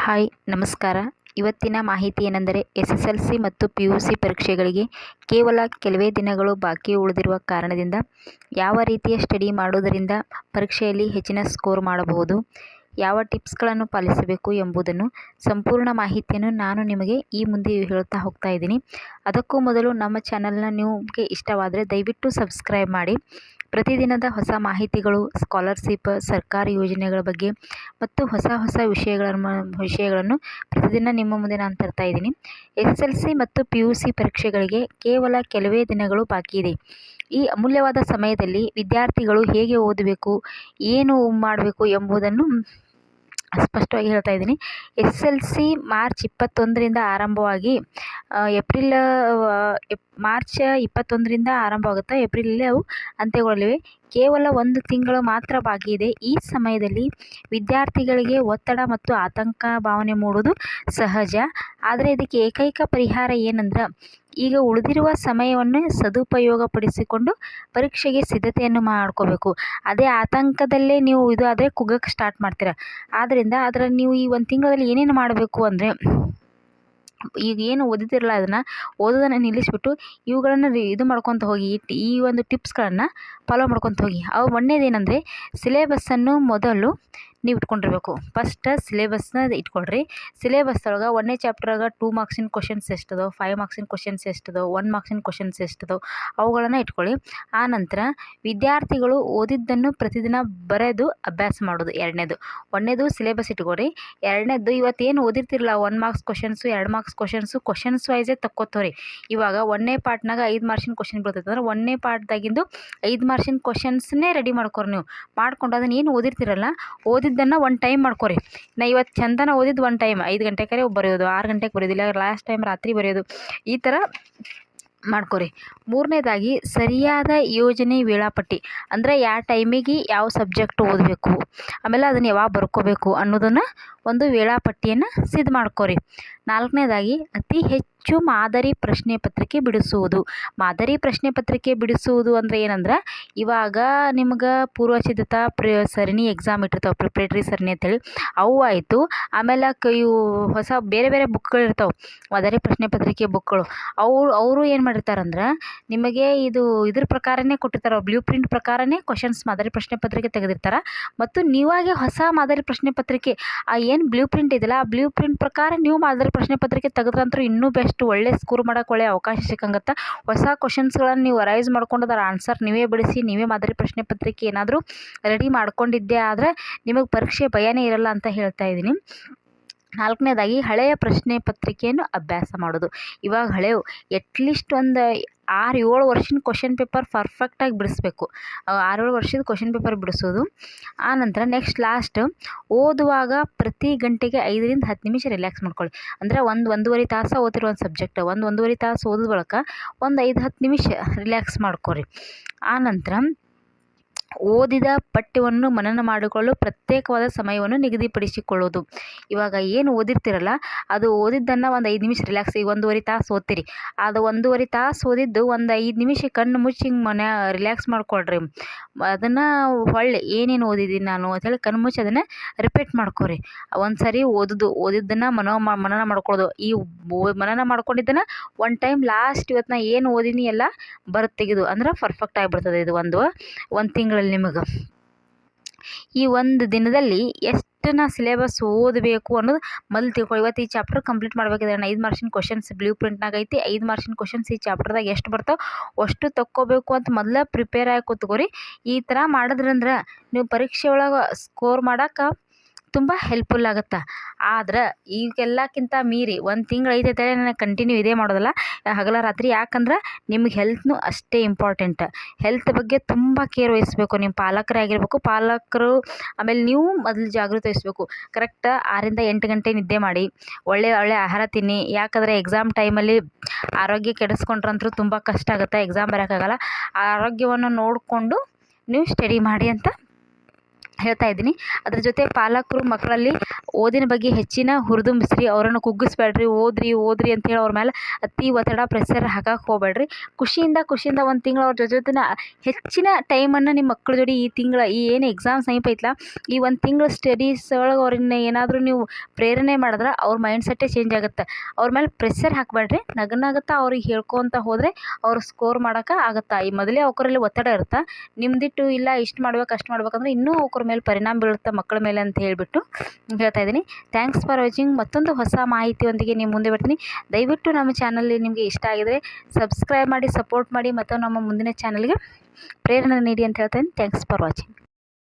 Hi ನಮಸ್ಕಾರ. ಇವತ್ತಿನ ಮಾಹಿತಿ ಏನೆಂದರೆ SSLC ಮತ್ತು PUC ಪರೀಕ್ಷೆಗಳಿಗೆ ಕೇವಲ ಕೆಲವೇ ದಿನಗಳು ಬಾಕಿ ಉಳಿದಿರುವ ಕಾರಣದಿಂದ ಯಾವ ರೀತಿಯ ಸ್ಟಡಿ ಮಾಡುವುದರಿಂದ ಪರೀಕ್ಷೆಯಲ್ಲಿ ಹೆಚ್ಚಿನ ಸ್ಕೋರ್ ಮಾಡಬಹುದು, ಯಾವ ಟಿಪ್ಸ್ಗಳನ್ನು ಪಾಲಿಸಬೇಕು ಎಂಬುದನ್ನು ಸಂಪೂರ್ಣ ಮಾಹಿತಿಯನ್ನು ನಾನು ನಿಮಗೆ ಈ ಮುಂದೆ ಹೇಳ್ತಾ ಹೋಗ್ತಾ ಇದ್ದೀನಿ. ಅದಕ್ಕೂ ಮೊದಲು ನಮ್ಮ ಚಾನಲ್ನ ನಿಮಗೆ ಇಷ್ಟವಾದರೆ ದಯವಿಟ್ಟು ಸಬ್ಸ್ಕ್ರೈಬ್ ಮಾಡಿ. ಪ್ರತಿದಿನದ ಹೊಸ ಮಾಹಿತಿಗಳು, ಸ್ಕಾಲರ್ಶಿಪ್, ಸರ್ಕಾರಿ ಯೋಜನೆಗಳ ಬಗ್ಗೆ ಮತ್ತು ಹೊಸ ವಿಷಯಗಳನ್ನು ಪ್ರತಿದಿನ ನಿಮ್ಮ ಮುಂದೆ ನಾನು ತರ್ತಾ ಇದ್ದೀನಿ. SSLC ಮತ್ತು PUC ಪರೀಕ್ಷೆಗಳಿಗೆ ಕೇವಲ ಕೆಲವೇ ದಿನಗಳು ಬಾಕಿ ಇದೆ. ಈ ಅಮೂಲ್ಯವಾದ ಸಮಯದಲ್ಲಿ ವಿದ್ಯಾರ್ಥಿಗಳು ಹೇಗೆ ಓದಬೇಕು, ಏನು ಮಾಡಬೇಕು ಎಂಬುದನ್ನು ಸ್ಪಷ್ಟವಾಗಿ ಹೇಳ್ತಾ ಇದ್ದೀನಿ. SSLC ಮಾರ್ಚ್ 21ರಿಂದ ಆರಂಭವಾಗಿ ಮಾರ್ಚ್ 21ರಿಂದ ಆರಂಭವಾಗುತ್ತೆ. ಏಪ್ರಿಲಲ್ಲಿ ಅವು ಅಂತ್ಯಗೊಳ್ಳಲಿವೆ. ಕೇವಲ 1 ತಿಂಗಳು ಮಾತ್ರ ಬಾಕಿ ಇದೆ. ಈ ಸಮಯದಲ್ಲಿ ವಿದ್ಯಾರ್ಥಿಗಳಿಗೆ ಒತ್ತಡ ಮತ್ತು ಆತಂಕ ಭಾವನೆ ಮೂಡುವುದು ಸಹಜ. ಆದರೆ ಇದಕ್ಕೆ ಏಕೈಕ ಪರಿಹಾರ ಏನಂದ್ರೆ, ಈಗ ಉಳಿದಿರುವ ಸಮಯವನ್ನು ಸದುಪಯೋಗಪಡಿಸಿಕೊಂಡು ಪರೀಕ್ಷೆಗೆ ಸಿದ್ಧತೆಯನ್ನು ಮಾಡ್ಕೋಬೇಕು. ಅದೇ ಆತಂಕದಲ್ಲೇ ನೀವು ಆದರೆ ಕುಗ್ಗಕ್ಕೆ ಸ್ಟಾರ್ಟ್ ಮಾಡ್ತೀರ. ಆದ್ದರಿಂದ ಅದರಲ್ಲಿ ನೀವು ಈ 1 ತಿಂಗಳಲ್ಲಿ ಏನೇನು ಮಾಡಬೇಕು ಅಂದರೆ, ಈಗ ಏನು ಓದಿದಿರಲ್ಲ ಅದನ್ನು ಓದೋದನ್ನು ನಿಲ್ಲಿಸ್ಬಿಟ್ಟು ಇವುಗಳನ್ನು ಇದು ಮಾಡ್ಕೊತ ಹೋಗಿ, ಈ ಒಂದು ಟಿಪ್ಸ್ಗಳನ್ನು ಫಾಲೋ ಮಾಡ್ಕೊತ ಹೋಗಿ. ಅವು ಒಂದೇದೇನೆಂದರೆ, ಸಿಲೆಬಸ್ಸನ್ನು ಮೊದಲು ನೀವು ಇಟ್ಕೊಂಡಿರ್ಬೇಕು. ಫಸ್ಟ್ ಸಿಲೆಬಸ್ನ ಇಟ್ಕೊಳ್ರಿ. ಸಿಲೆಬಸ್ ಒಳಗೆ 1ನೇ ಚಾಪ್ಟ್ರಾಗ 2 ಮಾರ್ಕ್ಸಿನ ಕ್ವಶನ್ಸ್ ಎಷ್ಟದವು, 5 ಮಾರ್ಕ್ಸಿನ ಕ್ವಶನ್ಸ್ ಎಷ್ಟದವು, 1 ಮಾರ್ಕ್ಸಿನ ಕ್ವಶನ್ಸ್ ಎಷ್ಟದವು, ಅವುಗಳನ್ನು ಇಟ್ಕೊಳ್ಳಿ. ಆ ನಂತರ ವಿದ್ಯಾರ್ಥಿಗಳು ಓದಿದ್ದನ್ನು ಪ್ರತಿದಿನ ಬರೆದು ಅಭ್ಯಾಸ ಮಾಡೋದು. 1ನೇದು ಸಿಲೆಬಸ್ ಇಟ್ಕೊಳ್ರಿ. 2ನೇದು ಇವತ್ತೇನು ಓದಿರ್ತಿರಲ್ಲ, 1 ಮಾರ್ಕ್ಸ್ ಕ್ವಶನ್ಸು, 2 ಮಾರ್ಕ್ಸ್ ಕ್ವಶನ್ಸ್ ವೈಸೇ ತಕ್ಕೋತವ್ರಿ. ಇವಾಗ 1ನೇ ಪಾರ್ಟ್ನಾಗ 5 ಮಾರ್ಕ್ಸಿನ ಕ್ವಶನ್ ಬರ್ತೈತೆ ಅಂದ್ರೆ 1ನೇ ಪಾರ್ಟ್ದಾಗಿಂದು 5 ಮಾರ್ಕ್ಸಿನ ಕ್ವಶನ್ಸ್ನೇ ರೆಡಿ ಮಾಡ್ಕೊರಿ. ನೀವು ಮಾಡ್ಕೊಂಡು ಅದನ್ನು ಏನು ಓದಿರ್ತಿರಲ್ಲ, ಓದಿದ್ದನ್ನು 1 ಟೈಮ್ ಮಾಡ್ಕೊರಿ. ನಾ ಇವತ್ತು ಚಂದನ ಓದಿದ್ದು 1 ಟೈಮ್ 5 ಗಂಟೆಗೆ ಬರೆಯೋದು, 6 ಗಂಟೆಗೆ ಬರೆಯೋದು, ಇಲ್ಲ ಲಾಸ್ಟ್ ಟೈಮ್ ರಾತ್ರಿ ಬರೆಯೋದು, ಈ ಥರ ಮಾಡ್ಕೊರಿ. 3ನೇದಾಗಿ ಸರಿಯಾದ ಯೋಜನೆ ವೇಳಾಪಟ್ಟಿ, ಅಂದರೆ ಯಾವ ಟೈಮಿಗೆ ಯಾವ ಸಬ್ಜೆಕ್ಟ್ ಓದಬೇಕು, ಆಮೇಲೆ ಅದನ್ನು ಯಾವಾಗ ಬರ್ಕೋಬೇಕು ಅನ್ನೋದನ್ನು ಒಂದು ವೇಳಾಪಟ್ಟಿಯನ್ನು ಸಿದ್ಧ ಮಾಡ್ಕೊರಿ. 4ನೇದಾಗಿ ಅತಿ ಹೆಚ್ಚು ಮಾದರಿ ಪ್ರಶ್ನೆ ಪತ್ರಿಕೆ ಬಿಡಿಸುವುದು. ಮಾದರಿ ಪ್ರಶ್ನೆ ಪತ್ರಿಕೆ ಬಿಡಿಸುವುದು ಅಂದರೆ ಏನಂದ್ರೆ, ಇವಾಗ ನಿಮ್ಗೆ ಪೂರ್ವ ಸಿದ್ಧತಾ ಸರಣಿ ಎಕ್ಸಾಮ್ ಇಟ್ಟಿರ್ತಾವೆ, ಪ್ರಿಪ್ರೇಟರಿ ಸರಣಿ ಅಂತೇಳಿ, ಅವು ಆಯಿತು. ಆಮೇಲೆ ಇವು ಹೊಸ ಬೇರೆ ಬೇರೆ ಬುಕ್ಗಳು ಇರ್ತಾವೆ, ಮಾದರಿ ಪ್ರಶ್ನೆ ಪತ್ರಿಕೆ ಬುಕ್ಗಳು. ಅವರು ಏನು ಮಾಡಿರ್ತಾರಂದ್ರೆ, ನಿಮಗೆ ಇದ್ರ ಪ್ರಕಾರನೇ ಕೊಟ್ಟಿರ್ತಾರೆ, ಬ್ಲೂ ಪ್ರಿಂಟ್ ಪ್ರಕಾರನೇ ಕ್ವಶನ್ಸ್ ಮಾದರಿ ಪ್ರಶ್ನೆ ಪತ್ರಿಕೆ ತೆಗೆದಿರ್ತಾರೆ. ಮತ್ತು ನೀವಾಗೆ ಹೊಸ ಮಾದರಿ ಪ್ರಶ್ನೆ ಪತ್ರಿಕೆ ಏನು ಬ್ಲೂ ಪ್ರಿಂಟ್ ಇದೆಯಲ್ಲ, ಆ ಬ್ಲೂ ಪ್ರಿಂಟ್ ಪ್ರಕಾರ ನೀವು ಮಾದರಿ ಪ್ರಶ್ನೆ ಪತ್ರಿಕೆ ತೆಗೆದ್ರಂತೂ ಇನ್ನೂ ಬೆಸ್ಟ್, ಒಳ್ಳೆ ಸ್ಕೋರ್ ಮಾಡೋಕೆ ಒಳ್ಳೆ ಅವಕಾಶ ಸಿಕ್ಕಂಗತ್ತೆ. ಹೊಸ ಕ್ವಶನ್ಸ್ಗಳನ್ನು ನೀವು ಅರೈಸ್ ಮಾಡ್ಕೊಂಡು ಅದರ ಆನ್ಸರ್ ನೀವೇ ಬಿಡಿಸಿ, ನೀವೇ ಮಾದರಿ ಪ್ರಶ್ನೆ ಪತ್ರಿಕೆ ಏನಾದರೂ ರೆಡಿ ಮಾಡ್ಕೊಂಡಿದ್ದೆ ಆದರೆ ನಿಮಗೆ ಪರೀಕ್ಷೆ ಭಯನೇ ಇರಲ್ಲ ಅಂತ ಹೇಳ್ತಾ ಇದ್ದೀನಿ. 4ನೇದಾಗಿ ಹಳೆಯ ಪ್ರಶ್ನೆ ಪತ್ರಿಕೆಯನ್ನು ಅಭ್ಯಾಸ ಮಾಡೋದು. ಇವಾಗ ಹಳೆಯವು ಎಟ್ಲೀಸ್ಟ್ ಒಂದು 6-7 ವರ್ಷದ ಕ್ವಶನ್ ಪೇಪರ್ ಪರ್ಫೆಕ್ಟಾಗಿ ಬಿಡಿಸ್ಬೇಕು. 6-7 ವರ್ಷದ ಕ್ವಶನ್ ಪೇಪರ್ ಬಿಡಿಸೋದು. ಆನಂತರ ಲಾಸ್ಟ್ ಓದುವಾಗ ಪ್ರತಿ ಗಂಟೆಗೆ 5ರಿಂದ 10 ನಿಮಿಷ ರಿಲ್ಯಾಕ್ಸ್ ಮಾಡ್ಕೊಳ್ಳಿ. ಅಂದರೆ 1-1.5 ತಾಸು ಓದಿರೋ ಒಂದು ಸಬ್ಜೆಕ್ಟ್ 1-1.5 ತಾಸು ಓದಿದ ಬಳಿಕ ಒಂದು 5-10 ನಿಮಿಷ ರಿಲ್ಯಾಕ್ಸ್ ಮಾಡ್ಕೊರಿ. ಆನಂತರ ಓದಿದ ಪಠ್ಯವನ್ನು ಮನನ ಮಾಡಿಕೊಳ್ಳಲು ಪ್ರತ್ಯೇಕವಾದ ಸಮಯವನ್ನು ನಿಗದಿಪಡಿಸಿಕೊಳ್ಳೋದು. ಇವಾಗ ಏನು ಓದಿರ್ತಿರಲ್ಲ, ಅದು ಓದಿದ್ದನ್ನು ಒಂದು 5 ನಿಮಿಷ ರಿಲ್ಯಾಕ್ಸ್. ಈಗ 1.5 ತಾಸು ಓದ್ತೀರಿ, ಅದು 1.5 ತಾಸು ಓದಿದ್ದು ಒಂದು 5 ನಿಮಿಷ ಕಣ್ಣು ಮುಚ್ಚಿ ಹಿಂಗೆ ರಿಲ್ಯಾಕ್ಸ್ ಮಾಡ್ಕೊಳ್ರಿ. ಅದನ್ನು ಹೊಳ್ಳಿ ಏನೇನು ಓದಿದ್ದೀನಿ ನಾನು ಅಂಥೇಳಿ ಕಣ್ಣು ಮುಚ್ಚಿ ಅದನ್ನು ರಿಪೀಟ್ ಮಾಡ್ಕೊರಿ. ಒಂದು ಸರಿ ಓದಿದ್ದನ್ನು ಮನನ ಮಾಡ್ಕೊಳ್ಳೋದು. ಈ ಮನನ ಮಾಡ್ಕೊಂಡಿದ್ದನ್ನು 1 ಟೈಮ್ ಲಾಸ್ಟ್ ಇವತ್ತು ನಾ ಏನು ಓದಿನಿ ಎಲ್ಲ ಬರೆದು ತೆಗೆದು ಅಂದ್ರೆ ಪರ್ಫೆಕ್ಟ್ ಆಗಿಬಿಡ್ತದೆ. ಇದು ಒಂದು ತಿಂಗಳಲ್ಲಿ ನಿಮಗೆ ಈ 1 ದಿನದಲ್ಲಿ ಎಷ್ಟು ನಾ ಸಿಲೆಬಸ್ ಓದಬೇಕು ಅನ್ನೋದು ಮೊದಲು ತಿಳ್ಕೊಳ್ಳಿ. ಇವತ್ತು ಈ ಚಾಪ್ಟರ್ ಕಂಪ್ಲೀಟ್ ಮಾಡಬೇಕಿದ್ರೆ 5 ಮಾರ್ಕ್ಸಿನ ಕ್ವಶನ್ಸ್ ಬ್ಲೂ ಪ್ರಿಂಟ್ನಾಗ ಐತಿ, 5 ಮಾರ್ಕ್ಸಿನ ಕ್ವಶನ್ಸ್ ಈ ಚಾಪ್ಟರ್ದಾಗ ಎಷ್ಟು ಬರ್ತಾವೆ ಅಷ್ಟು ತಕ್ಕೋಬೇಕು ಅಂತ ಮೊದಲೇ ಪ್ರಿಪೇರ್ ಆಗಿ ಕೂತ್ಕೋರಿ. ಈ ಥರ ಮಾಡಿದ್ರಂದ್ರೆ ನೀವು ಪರೀಕ್ಷೆ ಒಳಗೆ ಸ್ಕೋರ್ ಮಾಡೋಕೆ ತುಂಬ ಹೆಲ್ಪ್ಫುಲ್ ಆಗುತ್ತೆ. ಆದ್ರೆ ಈಗೆಲ್ಲಕ್ಕಿಂತ ಮೀರಿ 1 ತಿಂಗಳು ಐತೆ ನಾನು ಕಂಟಿನ್ಯೂ ಇದೇ ಮಾಡೋದಲ್ಲ, ಹಗಲ ರಾತ್ರಿ. ಯಾಕಂದ್ರೆ ನಿಮ್ಗೆ ಹೆಲ್ತ್ನು ಅಷ್ಟೇ ಇಂಪಾರ್ಟೆಂಟ್. ಹೆಲ್ತ್ ಬಗ್ಗೆ ತುಂಬ ಕೇರ್ ವಹಿಸಬೇಕು. ನಿಮ್ಮ ಪಾಲಕರೇ ಆಗಿರಬೇಕು, ಆಮೇಲೆ ನೀವು ಮೊದಲು ಜಾಗೃತಿ ವಹಿಸಬೇಕು. ಕರೆಕ್ಟ್ 6ರಿಂದ 8 ಗಂಟೆ ನಿದ್ದೆ ಮಾಡಿ, ಒಳ್ಳೆ ಆಹಾರ ತಿನ್ನಿ. ಯಾಕಂದರೆ ಎಕ್ಸಾಮ್ ಟೈಮಲ್ಲಿ ಆರೋಗ್ಯ ಕೆಡಿಸ್ಕೊಂಡ್ರಂತೂ ತುಂಬ ಕಷ್ಟ ಆಗುತ್ತೆ, ಎಕ್ಸಾಮ್ ಬರೋಕ್ಕಾಗಲ್ಲ. ಆರೋಗ್ಯವನ್ನು ನೋಡಿಕೊಂಡು ನೀವು ಸ್ಟಡಿ ಮಾಡಿ ಅಂತ ಹೇಳ್ತಾ ಇದ್ದೀನಿ. ಅದ್ರ ಜೊತೆ ಪಾಲಕರು ಮಕ್ಕಳಲ್ಲಿ ಓದಿನ ಬಗ್ಗೆ ಹೆಚ್ಚಿನ ಹುರಿದುಂಬಿಸ್ರಿ. ಅವರನ್ನು ಕುಗ್ಗಿಸ್ಬೇಡ್ರಿ, ಓದ್ರಿ ಅಂತೇಳಿ ಅವ್ರ ಮೇಲೆ ಅತಿ ಒತ್ತಡ ಪ್ರೆಷರ್ ಹಾಕಕ್ಕೆ ಹೋಗ್ಬೇಡ್ರಿ. ಖುಷಿಯಿಂದ 1 ತಿಂಗಳು ಅವ್ರ ಜೊತೆನ ಹೆಚ್ಚಿನ ಟೈಮನ್ನು ನಿಮ್ಮ ಮಕ್ಕಳ ಜೋಡಿ ಈ ಏನು ಎಕ್ಸಾಮ್ ಸಮೀಪ ಐತಲ್ಲ, ಈ 1 ತಿಂಗಳು ಸ್ಟಡೀಸ್ ಒಳಗೆ ಅವ್ರನ್ನ ಏನಾದರೂ ನೀವು ಪ್ರೇರಣೆ ಮಾಡಿದ್ರೆ ಅವ್ರ ಮೈಂಡ್ಸೆಟ್ಟೇ ಚೇಂಜ್ ಆಗುತ್ತೆ. ಅವ್ರ ಮೇಲೆ ಪ್ರೆಷರ್ ಹಾಕಬೇಡ್ರಿ. ನಗನಗುತ್ತಾ ಅವ್ರಿಗೆ ಹೇಳ್ಕೊತ ಹೋದರೆ ಅವ್ರು ಸ್ಕೋರ್ ಮಾಡೋಕೆ ಆಗುತ್ತೆ. ಈ ಮೊದಲೇ ಅವರಲ್ಲಿ ಒತ್ತಡ ಇರುತ್ತೆ. ನಿಮ್ದಿಟ್ಟು ಇಲ್ಲ ಇಷ್ಟು ಮಾಡ್ಬೇಕು ಅಷ್ಟು ಮಾಡ್ಬೇಕಂದ್ರೆ ಇನ್ನೂ ಅವ್ರ ಮೇಲೆ ಪರಿಣಾಮ ಬೀಳುತ್ತೆ ಮಕ್ಕಳ ಮೇಲೆ ಅಂತ ಹೇಳ್ಬಿಟ್ಟು ಹೇಳ್ತಾ ಇದ್ದೀನಿ. Thanks for watching. ಮತ್ತೊಂದು ಹೊಸ ಮಾಹಿತಿಯೊಂದಿಗೆ ನಿಮ್ಮ ಮುಂದೆ ಬರ್ತೀನಿ. ದಯವಿಟ್ಟು ನಮ್ಮ ಚಾನಲ್ ನಿಮಗೆ ಇಷ್ಟ ಆಗಿದರೆ ಸಬ್ಸ್ಕ್ರೈಬ್ ಮಾಡಿ, ಸಪೋರ್ಟ್ ಮಾಡಿ ಮತ್ತು ನಮ್ಮ ಮುಂದಿನ ಚಾನಲ್ಗೆ ಪ್ರೇರಣೆ ನೀಡಿ ಅಂತ ಹೇಳ್ತಾ ಇದ್ದೀನಿ. Thanks for watching.